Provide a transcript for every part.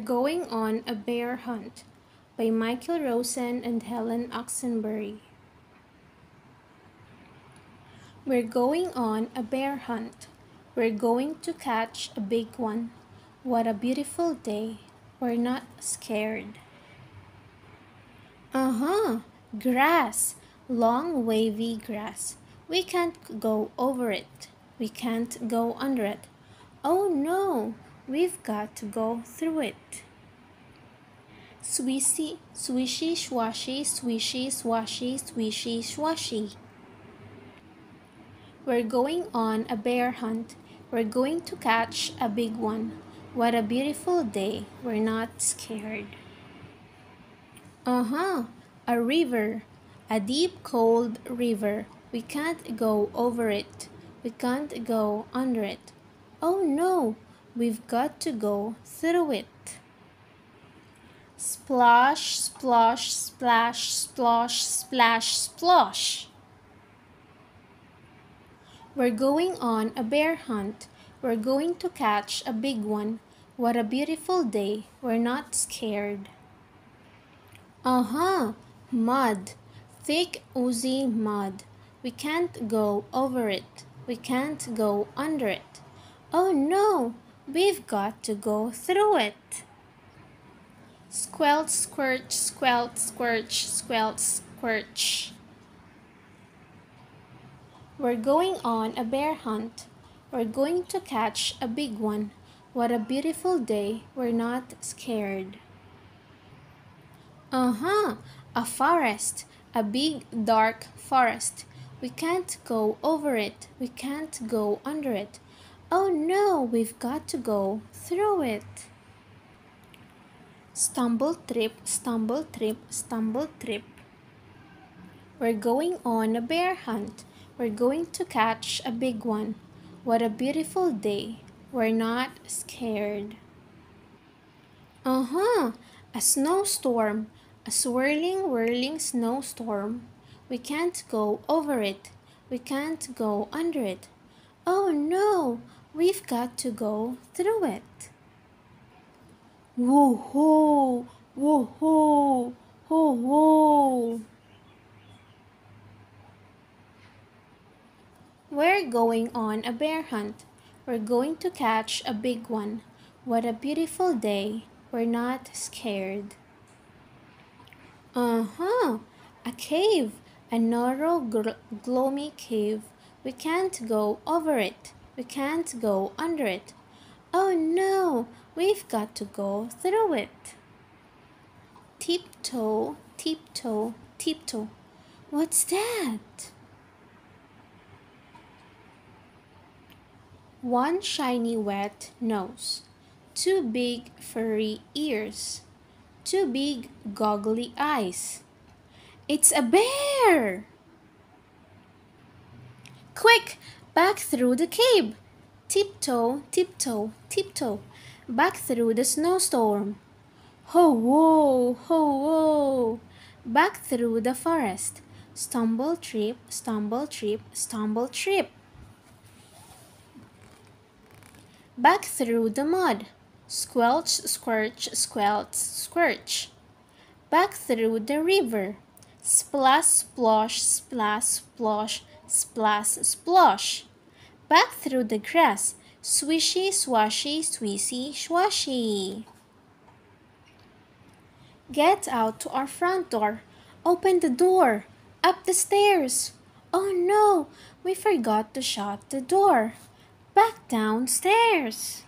Going on a Bear Hunt by Micheal, Rosen, and Helen Oxenbury. We're going on a bear hunt. We're going to catch a big one. What a beautiful day. We're not scared. Grass. Long wavy grass. We can't go over it. We can't go under it. Oh no, we've got to go through it. Swishy, swishy, swashy, swishy, swashy, swishy, swashy. We're going on a bear hunt. We're going to catch a big one. What a beautiful day. We're not scared. A river. A deep, cold river. We can't go over it. We can't go under it. Oh no, we've got to go through it. Splash, splosh, splash, splosh, splash, splosh. We're going on a bear hunt. We're going to catch a big one. What a beautiful day. We're not scared. Mud. Thick, oozy mud. We can't go over it. We can't go under it. Oh no, we've got to go through it. Squelch, squirch, squelch, squirch, squelch, squirch. We're going on a bear hunt. We're going to catch a big one. What a beautiful day. We're not scared. A forest. A big, dark forest. We can't go over it. We can't go under it. Oh no, we've got to go through it. Stumble, trip, stumble, trip, stumble, trip. We're going on a bear hunt. We're going to catch a big one. What a beautiful day. We're not scared. A snowstorm. A swirling, whirling snowstorm. We can't go over it. We can't go under it. Oh no, we've got to go through it. Woo-hoo, woo-hoo, hoo-hoo. We're going on a bear hunt. We're going to catch a big one. What a beautiful day. We're not scared. A cave. A narrow, gloomy cave. We can't go over it. We can't go under it. Oh no, we've got to go through it. Tiptoe, tiptoe, tiptoe. What's that? One shiny wet nose, two big furry ears, two big goggly eyes. It's a bear! Quick, back through the cave! Tiptoe, tiptoe, tiptoe, back through the snowstorm. Ho-whoa, ho-whoa, back through the forest. Stumble, trip, stumble, trip, stumble, trip. Back through the mud. Squelch, squirch, squelch, squirch. Back through the river. Splash, splosh, splash, splosh, splash, splosh. Back through the grass. Swishy, swashy, swishy, swashy. Get out to our front door. Open the door. Up the stairs. Oh no, we forgot to shut the door. Back downstairs.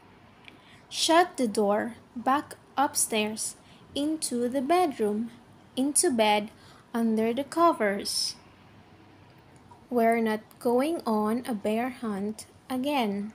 Shut the door. Back upstairs. Into the bedroom. Into bed. Under the covers. We're not going on a bear hunt again.